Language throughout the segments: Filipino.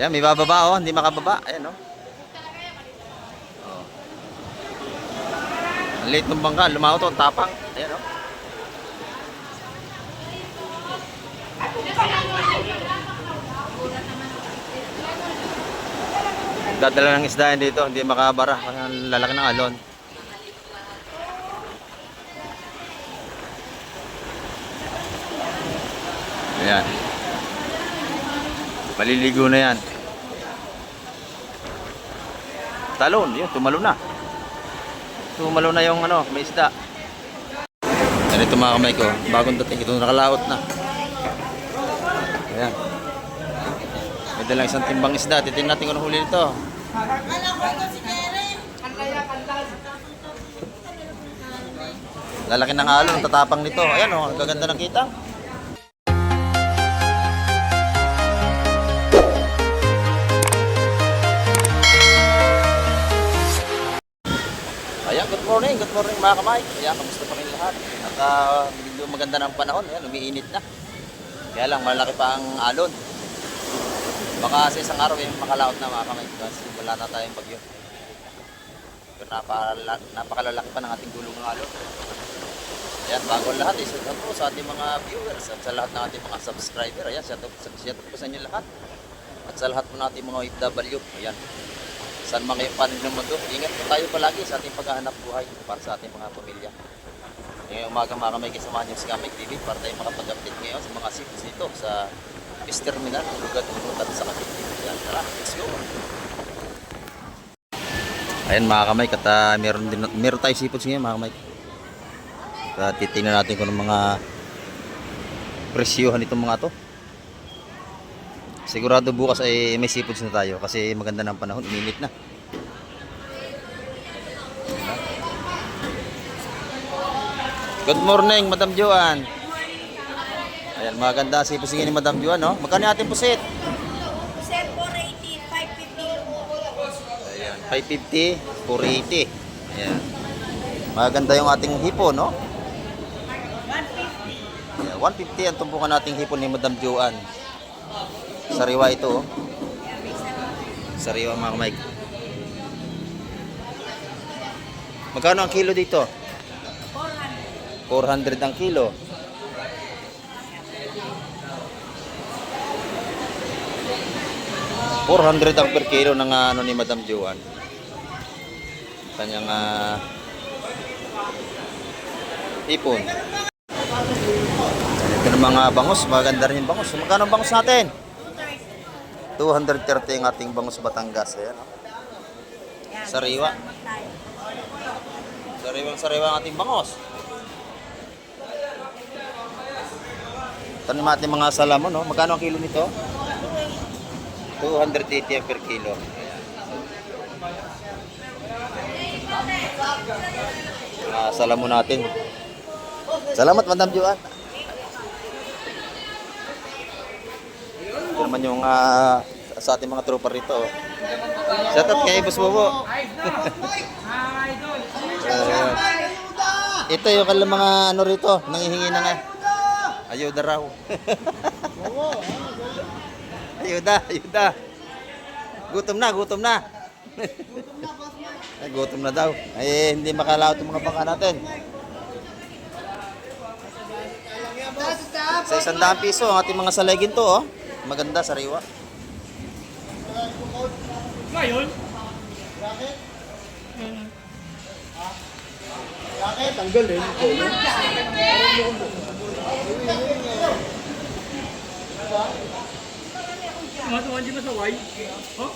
Ayan, may bababa oh, hindi makababa. Ayan oh. Oh. Ang liit ng bangka, lumaot oh, tapang. Ayan oh. Dadala ng isda yan dito, hindi makabara. Ang lalaki ng alon. Ayan. Maliligo na yan. Talon, yun, tumalo na. Tumalo na yung ano, may isda. Yan ito mga kamay ko, bagong dating. Ito nakalaot na. Ayan. May dalang isang timbang isda. Titingnan natin kung ano huli nito. Lalaki ng alon, tatapang nito. Ayan o, gaganda ng kitang. Ayan, good morning mga kamay. Ayan, kamusta pa rin lahat? At medyo maganda ng panahon. Ayan, umiinit na. Kaya lang, malaki pa ang alon. Baka sa isang araw yung makalaot na mga kamay. Kasi wala na tayong bagyo. Pero napakalalaki pa ng ating gulong ng alon. Ayan, bago lahat, shout out po sa ating mga viewers at sa lahat ng ating mga subscriber. Ayan, shout out po sa inyo lahat. At sa lahat po natin mga OFW. Ayan. Saan man kayong panig ng mundo, ingat po tayo palagi sa ating paghahanap buhay para sa ating mga pamilya. Ngayong umaga mga kamay, kasamahan niyo si Kamay TV para tayo makapag-update ngayon sa mga seats dito sa Fish Terminal, Lugat, Unutan sa Cavite. Ayan, tara, let's go! Ayan mga kamay, meron tayo seafoods ngayon mga kamay. Titingnan natin kung mga presyohan itong mga to. Sigurado bukas ay may seafoods na tayo kasi maganda ng panahon, uminit na. Good morning, Madam Joan. Ayan, maganda seafoods ni Madam Joan, no? Magkano ating pusit? Pusit 480, 550. Ayan, 550, 480. Ayan. Maganda yung ating hipo, no? 150. Ayan, 150 ang tumpukan nating hipo ni Madam Joan. Sariwa ito, oh. Sariwa mga kamay. Magkano ang kilo dito? 400 ang kilo. $400 ang per kilo ng ano ni Madam Joan. Kanyang ipon. Ito ng mga bangus, maganda rin yung bangus. Magkano ang bangus natin? 230 ang ating bangus Batangas. Ayan, oh. Sariwa. Sariwang ang ating bangus. Tanim natin mga salamon, no? Magkano ang kilo nito? 280 per kilo. Salamon natin. Salamat, Madam Joan. Ito naman yung sa ating mga tropa rito. Shout out kay Boss Bobo. Ito yung kailang mga ano rito, nangihingi na nga. Ayuda raw. Ayuda. Gutom na. Gutom na daw. Ay, hindi makalaot yung mga bangka natin. Sa 100 piso ang ating mga salegin to, oh. Maganda, sariwa. Ngayon? Bakit? Ang galing. Matuwan di ba sa Y? Oh?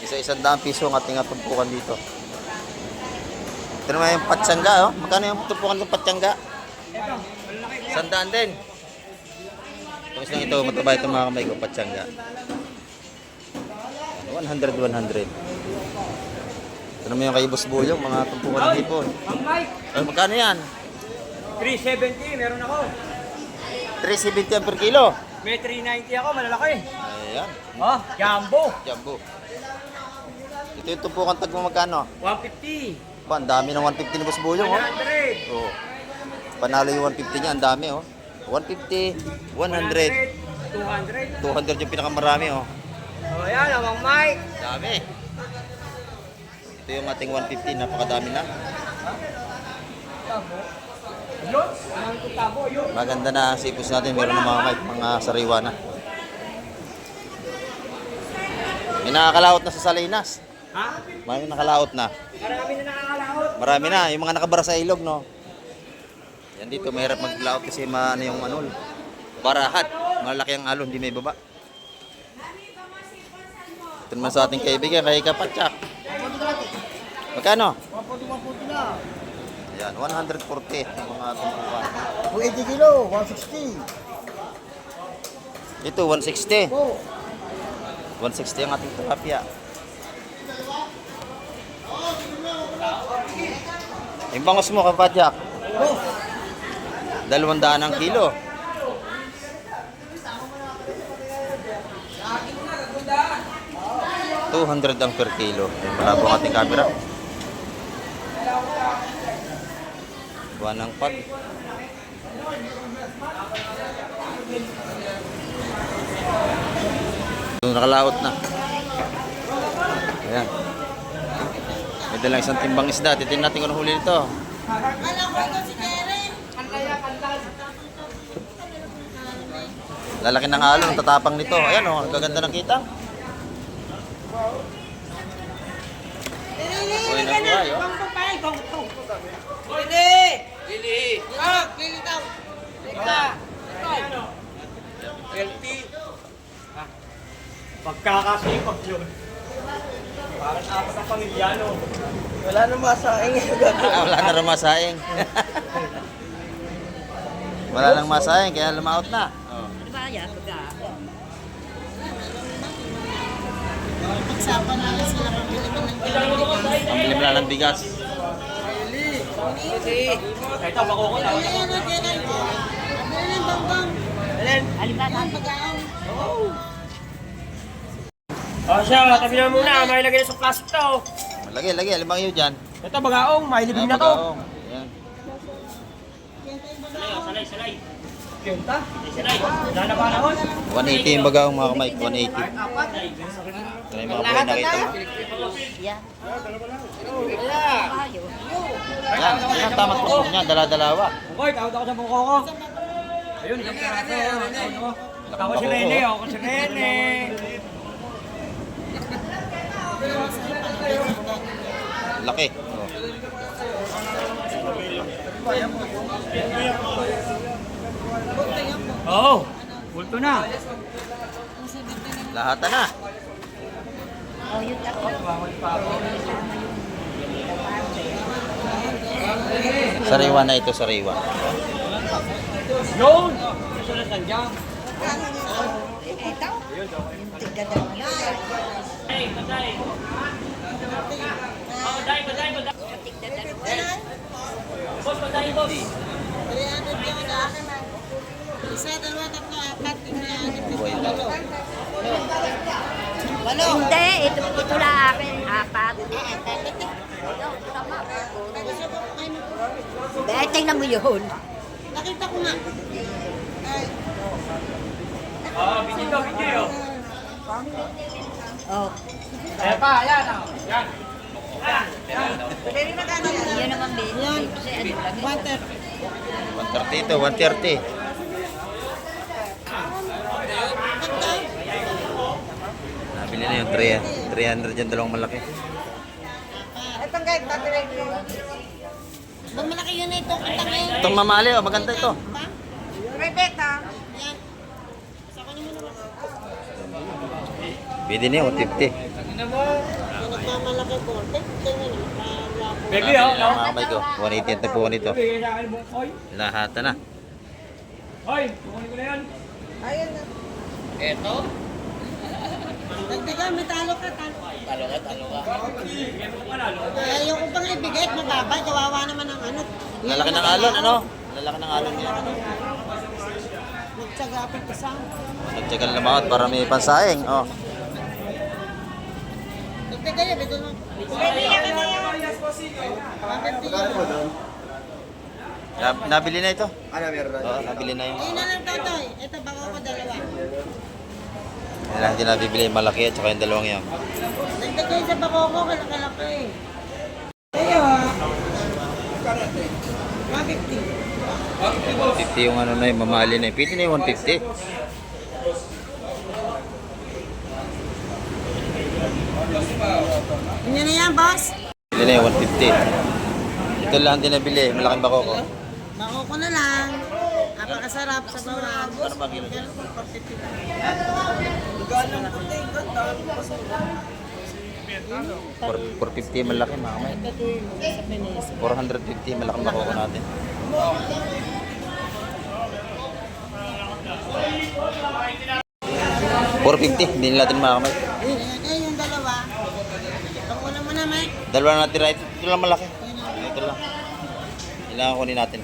Isa 100 piso ang ating tumpukan dito. Ito naman yung patsangga, oh. Magkano yung tumpukan ng patsangga? 100 din. Tapos lang ito, mataba ito mga kamay ko, patsangga. 100. Ito naman yung kay Boss Buyong, mga tumpukan ng hipon. Ay, magkano yan? 370, meron ako. 370 per kilo. May 390 ako, malalaki. Ayan. Oh, jumbo. Jumbo. Ito yung tumpukan tag mo magkano? 150. Ba, ang dami ng 150 ni Boss Buyong, oh. 100. Oh. Panalo yung 150 niya, ang dami, oh. 150, 100, 200. 200 yung pinakamarami, oh. O yan, Mang Mike. Dami. Ito yung ating 150, napakadami na. Yun, ang tabo, yun. Maganda na ang sipos natin, meron ng mga sariwa na. May nakakalaot na sa Salinas. Ha? May nakalaot na. Marami na nakakalaot. Marami na, yung mga nakabara sa ilog, no? Yan dito, mahirap maglaot kasi ano yung anol. Barahat, malaki ang alon, hindi may baba. Ito naman sa ating kaibigan, kay Kapatsak. Magkano? 140 na. Yan, 140 ang mga tumpukan. Kung 80 kilo, 160. Ito, 160. Oh, 160 ang ating tilapia. Yung bangos mo, Kapatsak. oh. 200 ang kilo. $200 ang per kilo. Yung malabo ang ating camera. Buwan ng pag. Nakalaot na. Ayan. May dalang isang timbang isda. Titingnan natin kung ano huli nito. Lalaki ng alon, tatapang nito. Ayan o, ang gaganda ng kita. Uy, nabuhay o. Pagkakasipag yun. Parang apat ang pamilyano. Wala na masaing. Wala na rin masaing. Wala nang masaing, kaya lumaot na. Oh. Pambili mo na ng bigas. Ito, makukot ako. O siya, tabi na muna. May lagay na sa plastic to. Lagi, alimang yun dyan. Ito, bagaong. May libing na to. Ayan. Salay. Kenta? Salay. Wala na ba naon? 180 yung bagaong mga kamay, 180. Ito na yung mga buhay nakita mo. Yan, tamat po niya, dala-dalawa. Bukoy, tawad ako sa buko ko. Ayun, isang piraso. Ako si Rene, ako si Rene. Laki. Oo, bulto na. Lahat na. Sariwa na ito, sariwa. Yun! Susunod lang dyan. Buhay na. Hindi, ito lang akin. Apat. Dahil tingnan mo yun. Nakita ko nga. Video. Oh. Ayan pa, ayan. Yan. Yun naman din. Kasi ano lang. Water. 130 ito, 130. Nabili na yung 300 dyan, dalawang malaki. Itong guys, tatry ko. Bang malaki yun na ito. Kita ngayon. Itong mamali, oh, maganda ito. Rebecca. Yan. Saka niyo muna. Bili niya, 150. Nagmamalaki po. Tingnan niyo. Baby, Nabili oh. na ang mga kamay ko. 180 ang tapuan nito. Bigay sa akin buong koy. Lahat na. Hoy, kukunin ko na yan. Ayun na. Eto? Nagbigay, may talo ka. Talo ka. Bigay mo panalo. Ayaw ko pang ibigay. Mababa. Kawawa naman ang ano. Lalaki ng alon, ano? Lalaki ng alon yan. Nagtsaga pa isang. Nagtsagal na mawat para may pansaing. Oh. Nagbigay, bigay mo. Nabili na ito. Oo, nabili na yung... Ayun na lang, Totoy. Ito, baka ko dalawa. Yan lang din nabibili, malaki at saka yung dalawang yan. Dagdag kayo sa bakoko, kalaki-laki. Ayo ah. 150. 150 yung ano na yung mamali na yung piti na yung 150. Ano na yan, boss? Pili na yung 150. Ito lang din nabili, malaking bakoko. Bakoko na lang. Napakasarap sa bawang. Paano ba kilo? 450 malaki mga kamay. 450 malaking bakoko natin. $450, hindi natin mga kamay. Ayan yung dalawa. Pagkunan mo na, Mike. Dalawa na natira. Ito lang malaki. Ito lang. Kailangan kunin natin.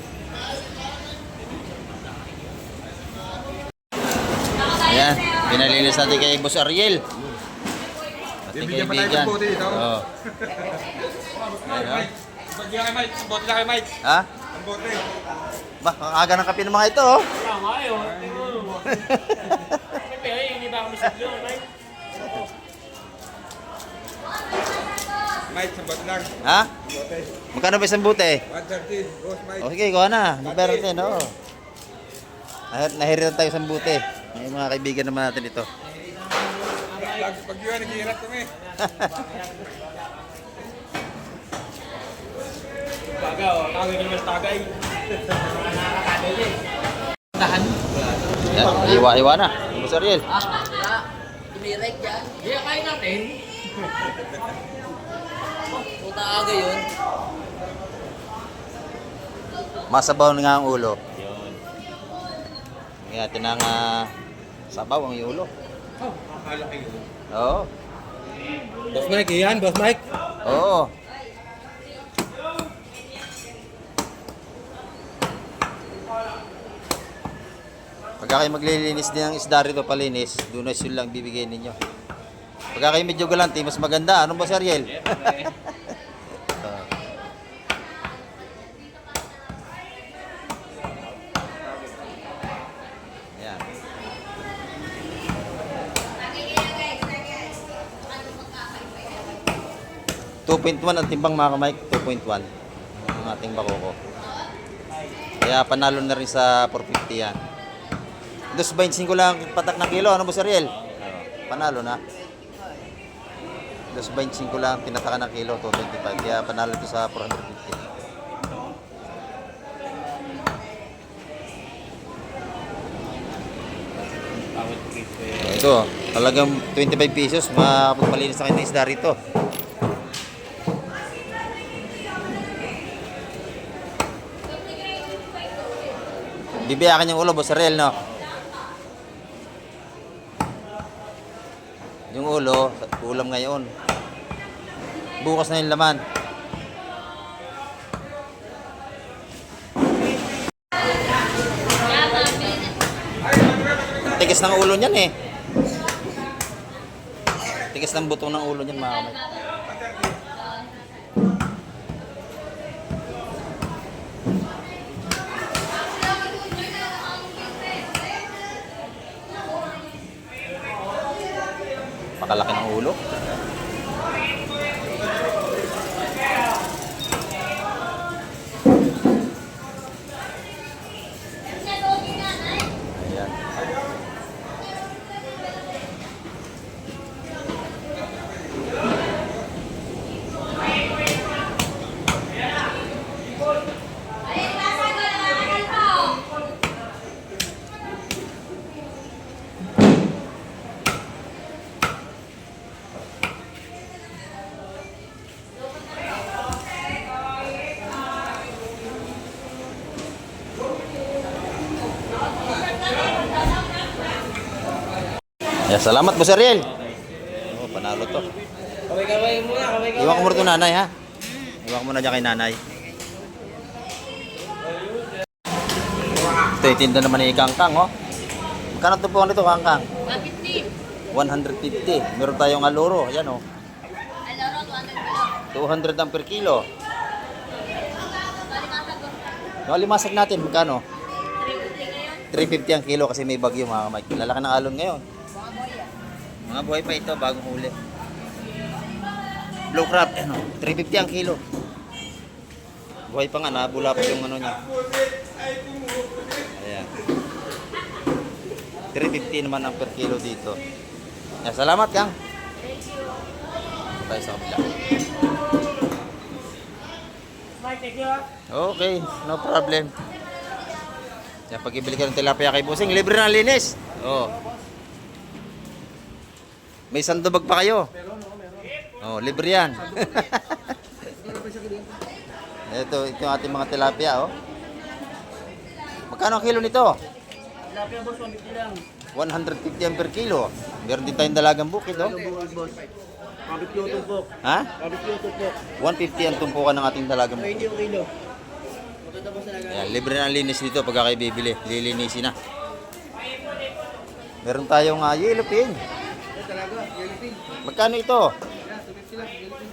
Ayan. Pinalinis natin kay Boss Ariel. Ating kaibigan. Oo. Ayan, Bigyan kay Mike. Bote na kay Mike. ha? Ang bote. Ba, kakaga ng kape ng mga ito, oh. Tama kayo. Siyempre, hindi ba kami siglo, Mike? Mike, sa bote lang. Ha? Magkano ba isang bute? 130. Boss Mike. O sige, kuha na. Libera natin, oo. Nahiritan tayo isang bute. May mga kaibigan naman natin ito. Pag yun, naghihirap kami. Tagay, oh. Tagay ka naman tagay. Yan, iwa-iwa na. Boss Ariel. Tumirek dyan. Hindi, kain natin. Puta aga yun. Masabaw na nga ang ulo. Yun. Ngayon natin ang sabaw ang ulo. Oh, akala kayo. Oo. Boss Mike, yan. Boss Mike. Oo. Pagka kayo maglilinis din ng isda rito palinis, doon na yun lang bibigay ninyo. Pagka kayo medyo galanti, mas maganda. Ano ba, Sir Ariel? Ayan. $2.1 ang timbang mga kamay, 2.1 ang ating bakoko. Kaya panalo na rin sa 450 yan. 2.25 lang patak ng kilo, ano po Sir Ariel? Panalo na. 2.25 lang tinatakan ng kilo, 225. Kaya panalo ito sa 450. Ito, talagang 25 pesos makapagpalinis sa kanya ng isda rito. Bibiyakan yung ulo, Boss Ariel, no? Yung ulo, ulam ngayon. Bukas na yung laman. Ang tigas ng ulo niyan eh. Tigas ng butong ng ulo niyan, mga kamay. Pakalaki ng ulo. Ayan. Yeah, salamat Boss Ariel. Oh, panalo to. Kaway-kaway muna, kaway-kaway. Iwan ko muna ito nanay ha. Iwan ko muna dyan kay nanay. Ito, itinda naman ni Kangkang, oh. Magkano ito po nito, Kangkang? 150. 150. Meron tayong aluro. Ayan, oh. Aloro, 200 kilo. 200 ang per kilo. Yung alimasag natin, magkano? 350 ngayon. 350 ang kilo kasi may bagyo, mga kamay. Lalaki ng alon ngayon. Mga buhay pa ito, bagong huli. Blue crab, ano, 350 ang kilo. Buhay pa nga, nabula pa yung ano niya. Ayan. 350 naman ang per kilo dito. Ayan, salamat Kang. Tayo sa kabila. Okay, no problem. Yan, pag ibili ka ng tilapia kay Busing, libre na linis. Oh. May sandubag pa kayo. Oh, libre yan. ito yung ating mga tilapia, oh. Magkano ang kilo nito? Tilapia boss, 150 lang. 150 ang per kilo. Meron din tayong dalagang bukid, oh. Boss. Barbecue tumpok. Ha? Barbecue tumpok. 150 ang tumpukan ng ating dalagang bukid. 20 yung kilo. Maganda boss talaga. Ayan, libre na ang linis dito pagka kayo bibili. Lilinisin na. Meron tayong yellow pin. Talaga, yellow pin. Magkano ito? Yan, 250 lang, yellow pin.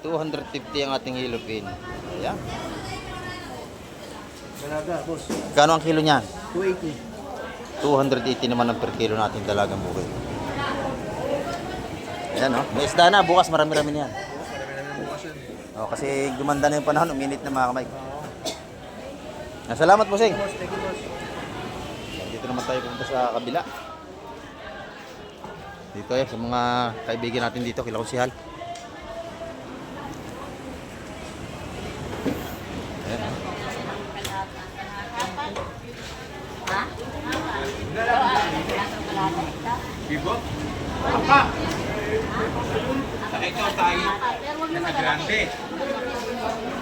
250 ang ating yellow pin. Ayan. Talaga, boss. Magkano ang kilo niyan? 280. 280 naman ang per kilo nating dalagang bukid. Ayan, oh. May isda na. Bukas marami-rami niyan. Oh, kasi gumanda na yung panahon. Uminit na mga kamay. Salamat, Busing. Boss, thank you, boss. Dito naman tayo pupunta sa kabila. Dito sa mga kaibigan natin dito, kila Konsihal. Ayan.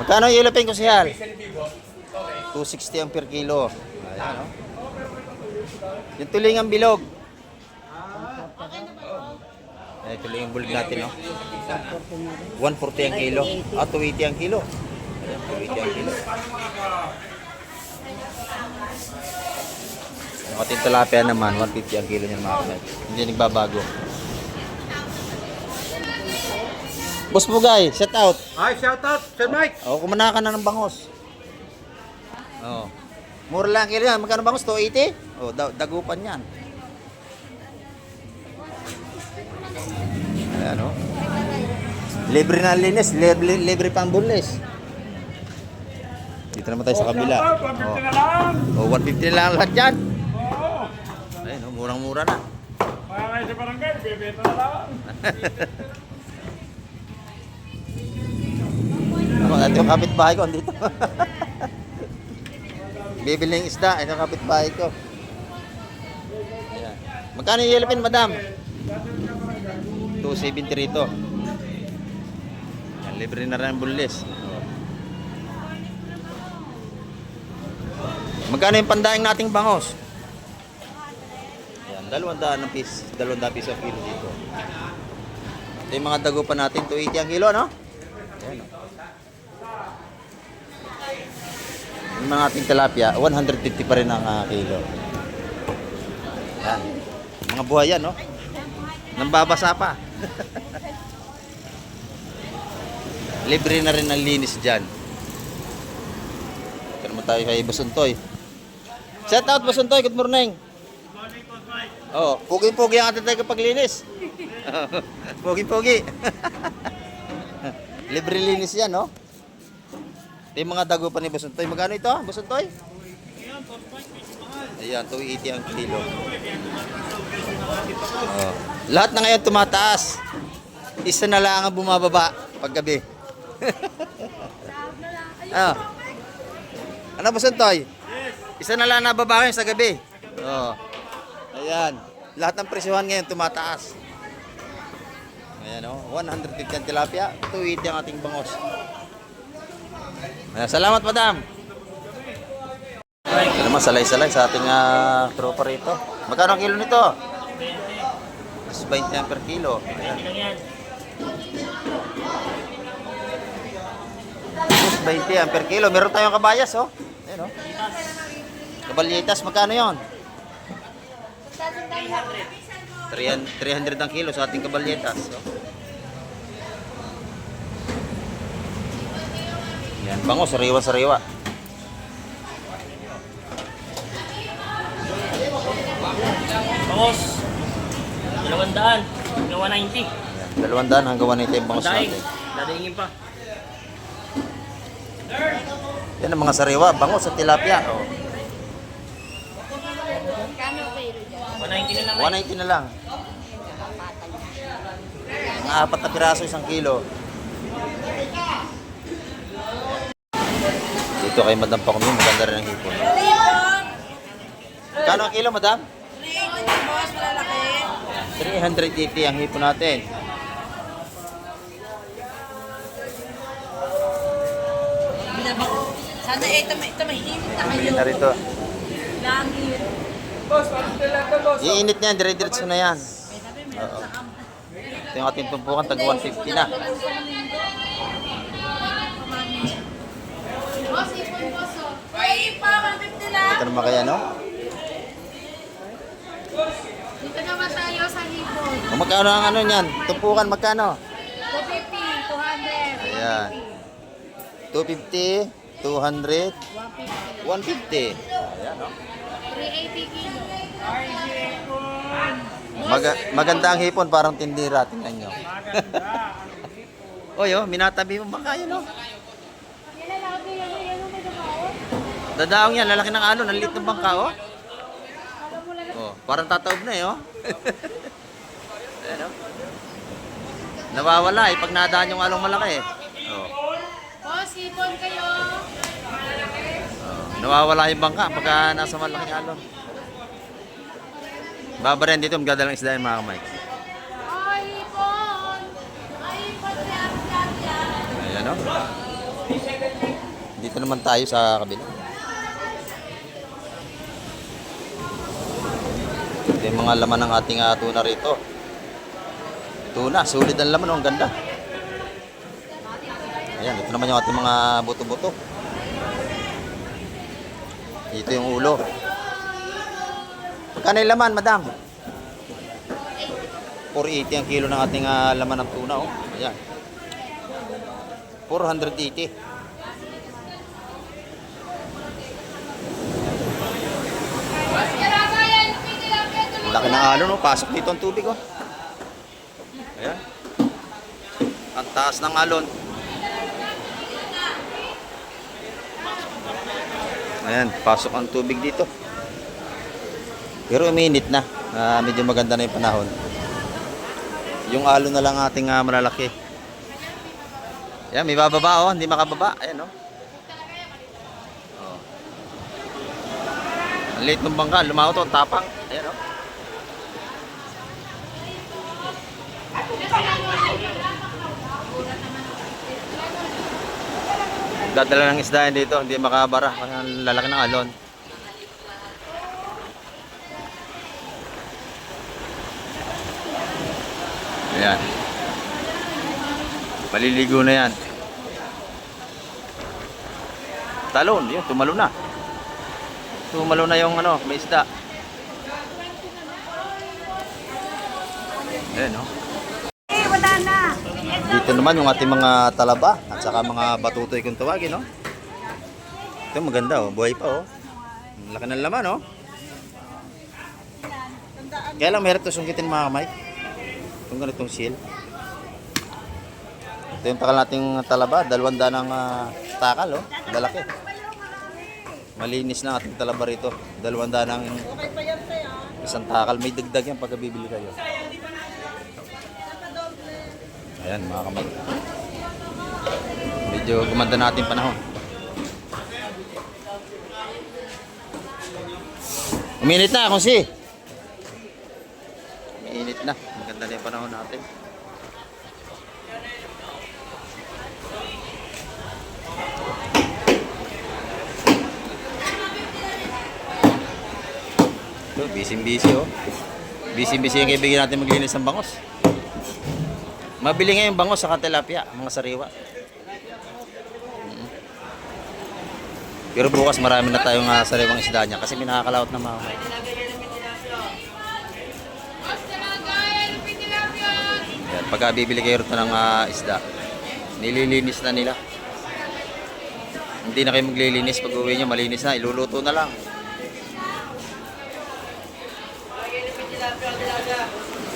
Magkano yung yellow pin, Konsihal? 260 ang per kilo. Ayan, oh. Yung tulingang bilog. Ay, tulingang bilog natin, no? 140 ang kilo. 280 ang kilo. Ayan, 280 ang kilo. Yung ating tilapia naman, 150 ang kilo niyan, mga kamay. Hindi nagbabago. Boss Bugay, shout out. Hi, shout out, Sir Mike. Kumana ka na ng bangos. Mura lang kilo yan. Magkano bangos? 280? Dagupan yan. Ayan, oh. Libre na linis. Libre pang bulis. Dito naman tayo sa kabila. 150 na lang. 150 na lang lahat dyan. Oo. Ayun, oh, murang-mura na. Kaya kayo sa barangay, bebenta na lang. Ito yung kapitbahay ko. Andito. Bibili ng isda. Ito yung kapitbahay ko. Ayan. Magkano yung yellow pin, madam? 270 rito. Ayan, libre na rin ang bulis. Magkano yung pandaing nating bangos? Ayan, 200 ang piso. 200 piso ang kilo dito. Ito yung mga dagupan natin. 280 ang kilo, no? Ayan, oh. Yung mga ating tilapia, 150 pa rin ang kilo. Yan. Mga buhay yan, no? Nambabasa pa. Libre na rin ang linis dyan. Ito naman tayo kay Basuntoy. Shout out, Basuntoy. Good morning. Good morning, Coach Mike. Pugi-pugi ang ating tayo kapag linis. Pugi-pugi. Libre linis yan, no? Ito yung mga dagupan ni Basuntoy. Magkano ito, Basuntoy? Ayan, 280 ang kilo. Lahat na ngayon tumataas. Isa na lang ang bumababa paggabi. Ano, Basuntoy? Isa na lang nababa ngayon sa gabi. Ayan. Lahat ng presyohan ngayon tumataas. Ayan, 150 ang tilapia, 280 ang ating bangos. Salamat, madam. Ito naman, salay-salay sa ating tropa rito. Magkano ang kilo nito? 20 ang per kilo. Ayan. 20 ang per kilo. Meron tayong kabayas, oh. Ayan, oh. Kabalyetas, magkano yon? 300 ang kilo sa ating kabalyetas. Oh. Yan, bango, sariwa-sariwa. Bangos. 200. Hanggang 190. Ayan, 200 hanggang 180 yung bangos Daing. natin. Dadaingin pa. Yan ang mga sariwa, bangos at tilapia. Oh. Kano kayo dyan? 190 na lang. 190 na lang. Mga 4 na piraso, 1 kilo. Dito kay Madam Pakumi, maganda rin ang hipon. Kano ang kilo, Madam? 380 ang hipon natin. Sana ito mahimit na kayo. Hindi na rito. Langit. Iinit niyan, dire-diretso na yan. Oo. Ito yung ating tumpukan, tag 150 na. Ay, pa, 150 lang. Ito naman kaya, no? Dito naman tayo sa hipon. Kung magkano ang ano niyan? Tumpukan, magkano? 250, 200. Ayan. 250, 200, 150. Ayan, no? 380 kilo. Maganda ang hipon, parang tindira. Tingnan nyo. Oy, oh, minatabi mo baka yun, oh. Dadaong yan, lalaki ng alon, ang liit ng bangka, oh. Oh, parang tataob na, eh, oh. Ayan, oh. Nawawala, eh, pag nadaan yung along malaki, eh. Oh. Boss, hipon kayo. Oh, nawawala yung bangka pagka nasa malaking alon. Baba rin dito, magdadalang isda yan, mga kamay. Ay, hipon. Ay, hipon. Ayan, oh. Dito naman tayo sa kabila. Ito yung mga laman ng ating tuna rito. Tuna, sulit ang laman, oh, ang ganda. Ayan, ito naman yung ating mga buto-buto. Dito yung ulo. Magkano yung laman, madam? 480 ang kilo ng ating laman ng tuna, oh. Ayan. 480. Ang laki ng alon, oh. Pasok dito ang tubig, oh. Ayan. Ang taas ng alon. Ayan, pasok ang tubig dito. Pero uminit na. Medyo maganda na yung panahon. Yung alon na lang ating malalaki. Ayan, may bababa, oh. Hindi makababa. Ayan, oh. Oh. Ang liit ng bangka. Lumaw to, tapang. Ayan, oh. Dadala ng isda yan dito, hindi makabara kasi ang lalaki ng alon. Ayan. Maliligo na yan. Talon, yun, tumalo na. Tumalo na yung ano, may isda. Ayan, no? Wala na. Dito naman yung ating mga talaba at saka mga batutoy kung tawagin, no? Ito maganda, oh. Buhay pa, oh. Ang laki ng laman, oh. Kaya lang meron ito sungkitin, mga kamay. Itong ganitong seal. Ito yung takal nating talaba. 200 ng takal, oh. Lalaki. Malinis na ating talaba rito. 200 ng isang takal. May dagdag yan pagka bibili kayo. Ayan, mga kamay. Medyo gumanda natin panahon. Uminit na, Konsi. Uminit na. Maganda na yung panahon natin. Ito, busy-busy, oh. Busy-busy yung kaibigan natin maglinis ng bangos. Mabili ngayon bangos sa tilapia, mga sariwa. Pero bukas marami na tayong sariwang isda niya kasi may nakakalawat na mga kamay. Ayan, pagka bibili kayo rito ng isda, nililinis na nila. Hindi na kayo maglilinis pag uwi nyo, malinis na, iluluto na lang.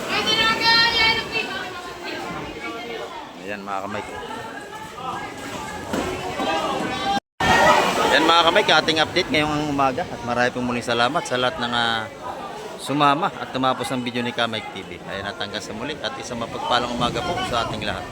Ay, tinaga! Yan! Ayan mga kamay. Yan mga kamay, ating update ngayong umaga at marami pong muling salamat sa lahat ng sumama at tumapos ng video ni Kamay TV. Ay natanggal sa muli at isang mapagpalang umaga po sa ating lahat.